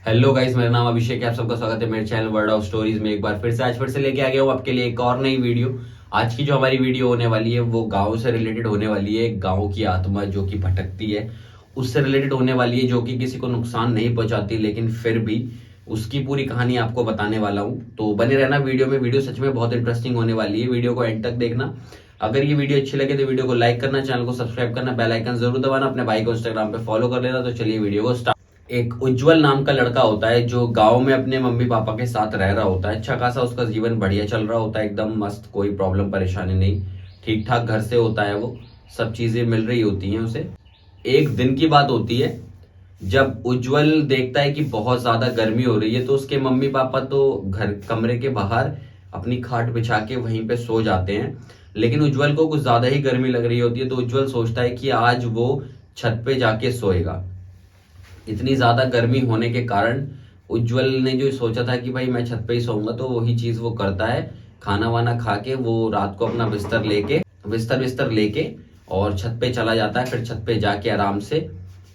Hello guys, मेरा नाम अभिषेक है। आप सबका स्वागत है मेरे चैनल वर्ड ऑफ स्टोरीज में। एक बार फिर से लेके आ गया हूँ आपके लिए एक और नई वीडियो। आज की जो हमारी वीडियो होने वाली है वो गांव से रिलेटेड होने वाली है। एक गांव की आत्मा जो कि भटकती है उससे रिलेटेड होने वाली है, जो कि किसी को नुकसान नहीं पहुंचाती, लेकिन फिर भी उसकी पूरी कहानी आपको बताने वाला हूँ। तो बने रहना वीडियो में। वीडियो सच में बहुत इंटरेस्टिंग होने वाली है, वीडियो को एंड तक देखना। अगर ये वीडियो अच्छी लगे तो वीडियो को लाइक करना, चैनल को सब्सक्राइब करना, बेल आइकन जरूर दबाना, अपने भाई को इंस्टाग्राम पे फॉलो कर लेना। तो चलिए वीडियो को स्टार्ट। एक उज्जवल नाम का लड़का होता है जो गांव में अपने मम्मी पापा के साथ रह रहा होता है। अच्छा खासा उसका जीवन बढ़िया चल रहा होता है, एकदम मस्त, कोई प्रॉब्लम परेशानी नहीं, ठीक ठाक घर से होता है, वो सब चीजें मिल रही होती हैं उसे। एक दिन की बात होती है जब उज्जवल देखता है कि बहुत ज्यादा गर्मी हो रही है, तो उसके मम्मी पापा तो घर कमरे के बाहर अपनी खाट बिछा के वहीं पे सो जाते हैं। लेकिन उज्जवल को कुछ ज्यादा ही गर्मी लग रही होती है, तो उज्जवल सोचता है कि आज वो छत पे जाके सोएगा। इतनी ज्यादा गर्मी होने के कारण उज्जवल ने जो सोचा था कि भाई मैं छत पे ही सोऊंगा, तो वही चीज वो करता है। खाना वाना खा के वो रात को अपना बिस्तर लेके और छत पे चला जाता है। फिर छत पे जाके आराम से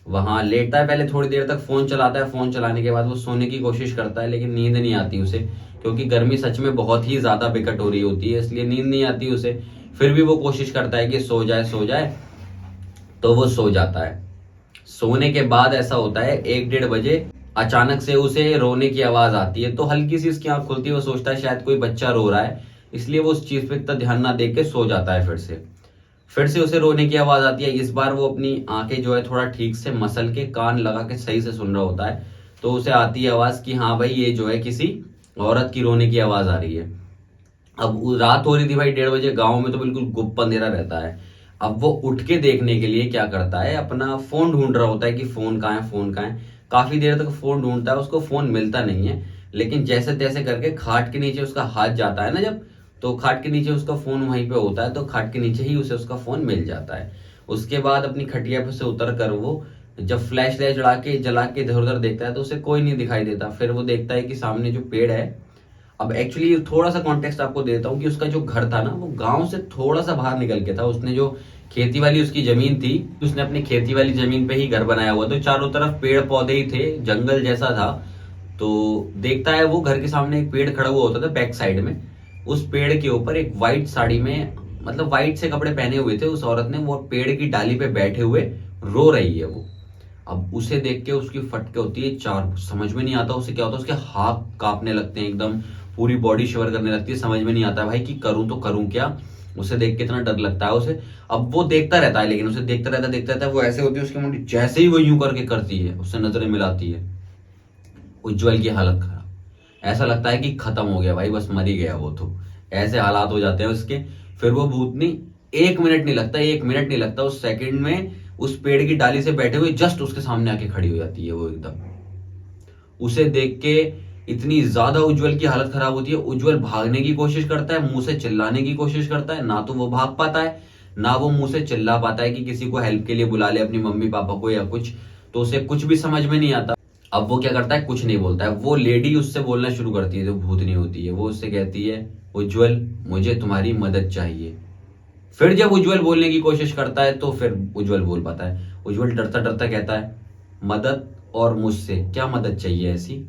वहां लेटता है। पहले थोड़ी देर तक फोन चलाता है, फोन चलाने के बाद वो सोने की कोशिश करता है, लेकिन नींद नहीं आती उसे, क्योंकि गर्मी सच में बहुत ही ज्यादा बिकट हो रही होती है, इसलिए नींद नहीं आती उसे। फिर भी वो कोशिश करता है कि सो जाए, तो वो सो जाता है। सोने के बाद ऐसा होता है 1-1:30 बजे अचानक से उसे रोने की आवाज आती है। तो हल्की सी उसकी आंख खुलती है, वो सोचता है शायद कोई बच्चा रो रहा है, इसलिए वो उस चीज पे इतना ध्यान ना दे के सो जाता है। फिर से उसे रोने की आवाज आती है। इस बार वो अपनी आंखें जो है थोड़ा ठीक से मसल के कान लगा के सही से सुन रहा होता है। तो उसे आती है आवाज कि हाँ भाई, ये जो है किसी औरत की रोने की आवाज आ रही है। अब रात हो रही थी भाई, 1:30 बजे, गांव में तो बिल्कुल गुप्त अंधेरा रहता है। अब वो उठ के देखने के लिए क्या करता है, अपना फोन ढूंढ रहा होता है कि फोन कहाँ है, फोन कहाँ है। काफी देर तक फोन ढूंढता है, उसको फोन मिलता नहीं है। लेकिन जैसे तैसे करके खाट के नीचे उसका हाथ जाता है ना जब, तो खाट के नीचे उसका फोन वहीं पे होता है, तो खाट के नीचे ही उसे उसका फोन मिल जाता है। उसके बाद अपनी खटिया पे से उतर कर वो जब फ्लैश लाइट जला के इधर उधर देखता है, तो उसे कोई नहीं दिखाई देता। फिर वो देखता है कि सामने जो पेड़ है, अब एक्चुअली थोड़ा सा कॉन्टेक्स्ट आपको देता हूँ कि उसका जो घर था ना वो गांव से थोड़ा सा बाहर निकल के था। उसने जो खेती वाली उसकी जमीन थी, उसने अपनी खेती वाली जमीन पे ही घर बनाया हुआ, तो चारों तरफ पेड़ पौधे ही थे, जंगल जैसा था। तो देखता है वो घर के सामने एक पेड़ खड़ा हुआ होता था बैक साइड में। उस पेड़ के ऊपर एक व्हाइट साड़ी में, मतलब व्हाइट से कपड़े पहने हुए थे उस औरत ने, वो पेड़ की डाली पे बैठे हुए रो रही है वो। अब उसे देख के उसकी फटके होती है चार, समझ में नहीं आता उसे क्या होता है। उसके हाथ कांपने लगते हैं एकदम, पूरी बॉडी शिवर करने लगती है। समझ में नहीं आता भाई कि करूं तो करूं क्या। उसे देख के इतना डर लगता है उसे। अब वो देखता रहता है, लेकिन उसे देखता रहता है। वो ऐसे होती है उसकी मुंडी, जैसे ही वो यूं करके करती है, उससे नजरें मिलाती है, उज्जवल की हालत खराब। ऐसा लगता है कि खत्म हो गया भाई, बस मर ही गया वो तो। ऐसे हालात हो जाते हैं उसके। फिर वो भूतनी 1 मिनट नहीं लगता उस सेकंड में उस पेड़ की डाली से बैठे हुए जस्ट उसके सामने आके खड़ी हो जाती है वो एकदम। उसे देख के इतनी ज्यादा उज्जवल की हालत खराब होती है। उज्जवल भागने की कोशिश करता है, मुंह से चिल्लाने की कोशिश करता है, ना तो वो भाग पाता है, ना वो मुंह से चिल्ला पाता है कि किसी को हेल्प के लिए बुला ले, अपनी मम्मी पापा को या कुछ। तो उसे कुछ भी समझ में नहीं आता। अब वो क्या करता है, कुछ नहीं बोलता है। वो लेडी उससे बोलना शुरू करती है जो भूतनी होती है। वो उससे कहती है, उज्जवल मुझे तुम्हारी मदद चाहिए। फिर जब उज्जवल बोलने की कोशिश करता है, तो फिर उज्जवल बोल पाता है। उज्जवल डरता डरता कहता है, मदद? और मुझसे क्या मदद चाहिए ऐसी?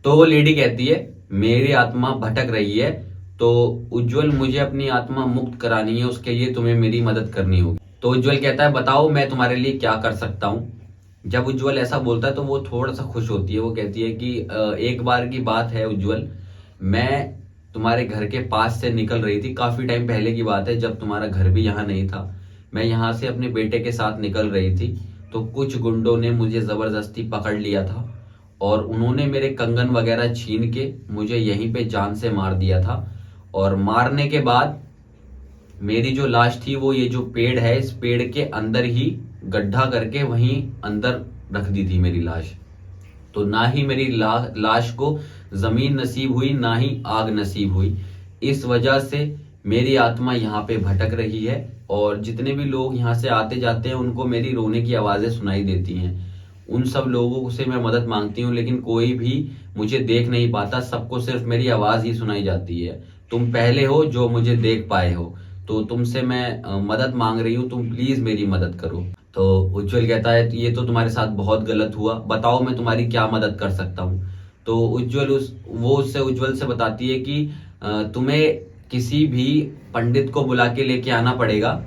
तो वो लेडी कहती है, मेरी आत्मा भटक रही है, तो उज्जवल मुझे अपनी आत्मा मुक्त करानी है, उसके लिए तुम्हें मेरी मदद करनी होगी। तो उज्जवल कहता है, बताओ मैं तुम्हारे लिए क्या कर सकता हूँ। जब उज्जवल ऐसा बोलता है तो वो थोड़ा सा खुश होती है। वो कहती है कि एक बार की बात है उज्जवल, मैं तुम्हारे घर के पास से निकल रही थी, काफी टाइम पहले की बात है, जब तुम्हारा घर भी यहाँ नहीं था। मैं यहाँ से अपने बेटे के साथ निकल रही थी, तो कुछ गुंडों ने मुझे जबरदस्ती पकड़ लिया था और उन्होंने मेरे कंगन वगैरह छीन के मुझे यहीं पे जान से मार दिया था। और मारने के बाद मेरी जो लाश थी वो ये जो पेड़ है, इस पेड़ के अंदर ही गड्ढा करके वहीं अंदर रख दी थी मेरी लाश। तो ना ही मेरी लाश को जमीन नसीब हुई, ना ही आग नसीब हुई। इस वजह से मेरी आत्मा यहाँ पे भटक रही है, और जितने भी लोग यहाँ से आते जाते हैं उनको मेरी रोने की आवाजें सुनाई देती हैं। उन सब लोगों से मैं मदद मांगती हूँ, लेकिन कोई भी मुझे देख नहीं पाता, सबको सिर्फ मेरी आवाज ही सुनाई जाती है। तुम पहले हो जो मुझे देख पाए हो, तो तुमसे मैं मदद मांग रही हूँ, तुम प्लीज मेरी मदद करो। तो उज्जवल कहता है ये तो तुम्हारे साथ बहुत गलत हुआ, बताओ मैं तुम्हारी क्या मदद कर सकता हूँ। तो उज्जवल से बताती है कि तुम्हें किसी भी पंडित को बुला के लेके आना पड़ेगा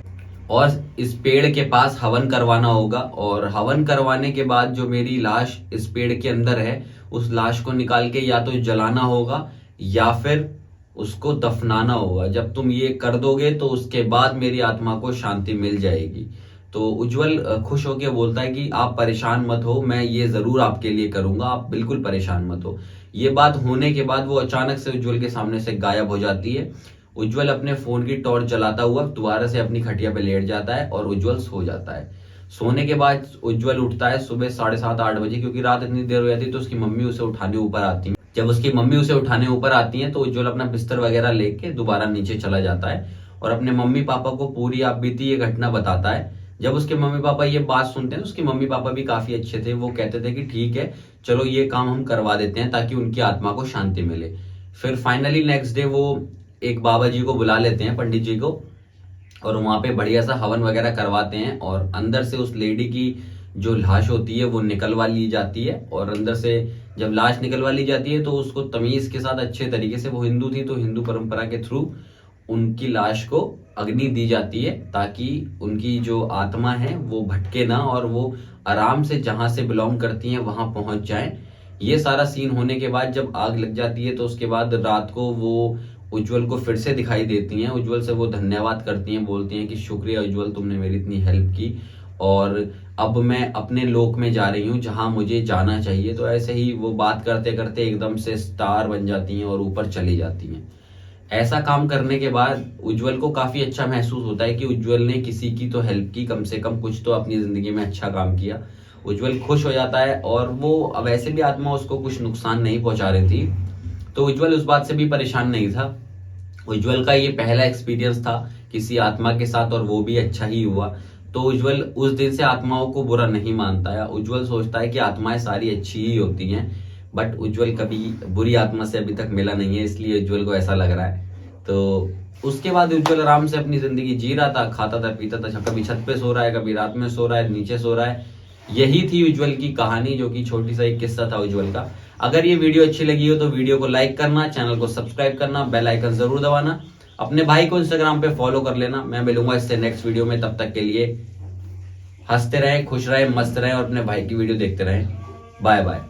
और इस पेड़ के पास हवन करवाना होगा, और हवन करवाने के बाद जो मेरी लाश इस पेड़ के अंदर है उस लाश को निकाल के या तो जलाना होगा या फिर उसको दफनाना होगा। जब तुम ये कर दोगे तो उसके बाद मेरी आत्मा को शांति मिल जाएगी। तो उज्जवल खुश होकर बोलता है कि आप परेशान मत हो, मैं ये जरूर आपके लिए करूंगा, आप बिल्कुल परेशान मत हो। ये बात होने के बाद वो अचानक से उज्जवल के सामने से गायब हो जाती है। उज्जवल अपने फोन की टॉर्च जलाता हुआ दोबारा से अपनी खटिया पे लेट जाता है और उज्जवल सो जाता है। सोने के बाद उज्जवल उठता है सुबह 7:30-8 बजे, क्योंकि रात इतनी देर हो जाती है तो उसकी मम्मी उसे उठाने ऊपर आती है। जब उसकी मम्मी उसे उठाने ऊपर आती है तो उज्जवल अपना बिस्तर वगैरह लेके दोबारा नीचे चला जाता है और अपने मम्मी पापा को पूरी आप बीती ये घटना बताता है। जब उसके मम्मी पापा ये बात सुनते हैं तो उसके मम्मी पापा भी काफी अच्छे थे, वो कहते थे कि ठीक है चलो ये काम हम करवा देते हैं ताकि उनकी आत्मा को शांति मिले। फिर फाइनली नेक्स्ट डे वो एक बाबा जी को बुला लेते हैं, पंडित जी को, और वहां पे बढ़िया सा हवन वगैरह करवाते हैं और अंदर से उस लेडी की जो लाश होती है वो निकलवा ली जाती है। और अंदर से जब लाश निकलवा ली जाती है तो उसको तमीज के साथ अच्छे तरीके से, वो हिंदू थी तो हिंदू परंपरा के थ्रू उनकी लाश को अग्नि दी जाती है ताकि उनकी जो आत्मा है वो भटके ना और वो आराम से जहां से बिलोंग करती हैं वहां पहुंच जाएं। ये सारा सीन होने के बाद जब आग लग जाती है तो उसके बाद रात को वो उज्जवल को फिर से दिखाई देती हैं। उज्जवल से वो धन्यवाद करती हैं, बोलती हैं कि शुक्रिया उज्जवल, तुमने मेरी इतनी हेल्प की और अब मैं अपने लोक में जा रही हूँ जहां मुझे जाना चाहिए। तो ऐसे ही वो बात करते करते एकदम से स्टार बन जाती हैं और ऊपर चली जाती हैं। ऐसा काम करने के बाद उज्जवल को काफी अच्छा महसूस होता है कि उज्जवल ने किसी की तो हेल्प की, कम से कम कुछ तो अपनी जिंदगी में अच्छा काम किया। उज्जवल खुश हो जाता है और वो वैसे भी आत्मा उसको कुछ नुकसान नहीं पहुंचा रही थी तो उज्जवल उस बात से भी परेशान नहीं था। उज्जवल का ये पहला एक्सपीरियंस था किसी आत्मा के साथ और वो भी अच्छा ही हुआ। तो उज्जवल उस दिन से आत्माओं को बुरा नहीं मानता है। उज्जवल सोचता है कि आत्माएं सारी अच्छी ही होती हैं, बट उज्जवल कभी बुरी आत्मा से अभी तक मिला नहीं है, इसलिए उज्जवल को ऐसा लग रहा है। तो उसके बाद उज्जवल आराम से अपनी जिंदगी जी रहा था, खाता था पीता था, कभी छत पे सो रहा है, कभी रात में सो रहा है, नीचे सो रहा है। यही थी उज्जवल की कहानी, जो कि छोटी सा एक किस्सा था उज्जवल का। अगर ये वीडियो अच्छी लगी हो तो वीडियो को लाइक करना, चैनल को सब्सक्राइब करना, बेल आइकन जरूर दबाना, अपने भाई को इंस्टाग्राम पे फॉलो कर लेना। मैं मिलूंगा इससे नेक्स्ट वीडियो में, तब तक के लिए हंसते रहें, खुश रहें, मस्त रहें और अपने भाई की वीडियो देखते रहें। Bye bye.